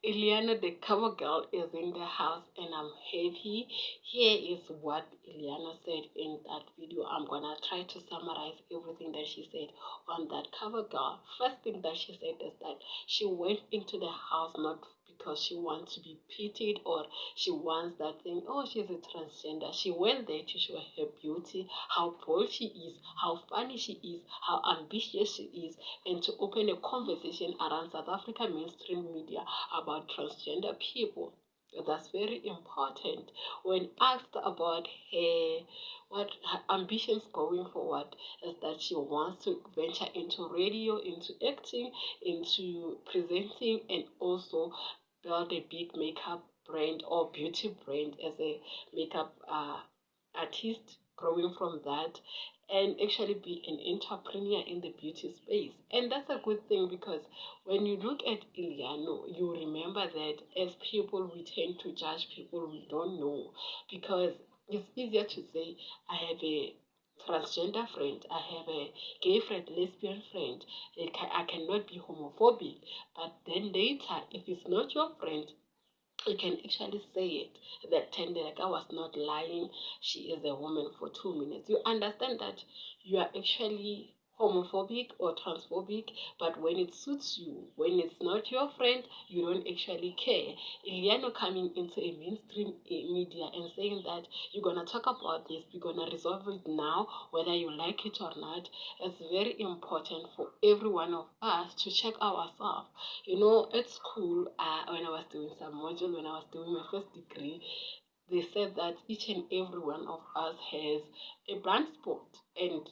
Ileana, the cover girl, is in the house and I'm happy. Here is what Ileana said in that video. I'm gonna try to summarize everything that she said on that cover girl. First thing that she said is that she went into the house not because she wants to be pitied or she wants that thing, oh, she's a transgender. She went there to show her beauty, how bold she is, how funny she is, how ambitious she is, and to open a conversation around South African mainstream media about transgender people. That's very important. When asked about what her ambitions going forward, is that she wants to venture into radio, into acting, into presenting, and also build a big makeup brand or beauty brand as a makeup artist, growing from that, and actually be an entrepreneur in the beauty space. And that's a good thing because when you look at Ileana, you remember that as people, we tend to judge people we don't know because it's easier to say, I have a transgender friend, I have a gay friend, lesbian friend, I cannot be homophobic. But then later, if it's not your friend, you can actually say it that like I was not lying, she is a woman for 2 minutes. You understand that you are actually homophobic or transphobic, but when it suits you, when it's not your friend, you don't actually care. Ileana coming into a mainstream media and saying that you're gonna talk about this, we're gonna resolve it now, whether you like it or not, it's very important for every one of us to check ourselves. At school, when I was doing some module, when I was doing my first degree, they said that each and every one of us has a blind spot. And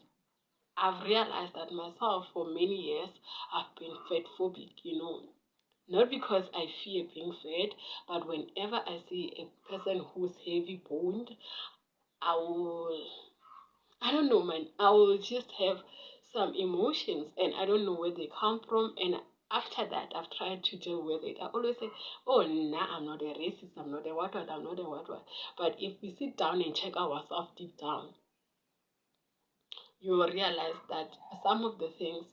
I've realized that myself for many years, I've been fat phobic. Not because I fear being fat, but whenever I see a person who's heavy boned, I will, I don't know, man, I will just have some emotions and I don't know where they come from. And after that, I've tried to deal with it. I always say, oh, nah, I'm not a racist, I'm not a what, I'm not a what. But if we sit down and check ourselves deep down, you will realize that some of the things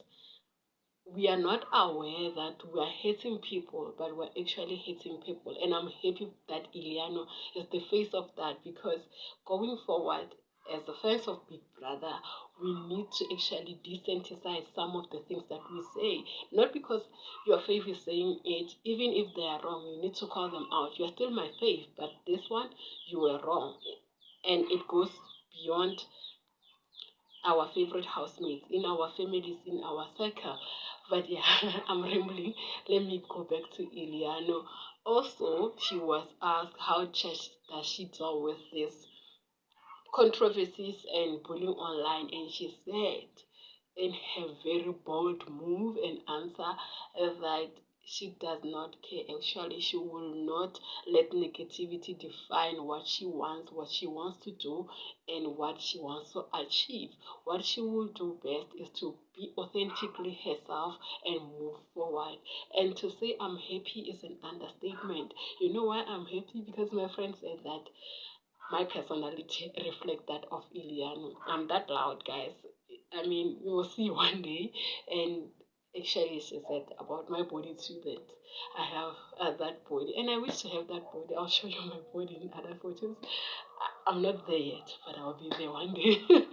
we are not aware that we are hating people, but we're actually hating people. And I'm happy that Ileana is the face of that because going forward, as the fans of Big Brother, we need to actually desensitize some of the things that we say. Not because your faith is saying it, even if they are wrong, you need to call them out. You're still my faith, but this one, you were wrong. And it goes beyond our favorite housemates, in our families, in our circle. But yeah, I'm rambling. Let me go back to Ileana. Also, she was asked how does she deal with this controversies and bullying online, and she said in her very bold move and answer that she does not care. Actually, she will not let negativity define what she wants to do, and what she wants to achieve. What she will do best is to be authentically herself and move forward. And to say I'm happy is an understatement. You know why I'm happy? Because my friend said that my personality reflect that of Ileana. I'm that loud, guys. I mean, you will see one day. And actually, she said about my body too that I have that body, and I wish to have that body. I'll show you my body in other photos. I'm not there yet, but I'll be there one day.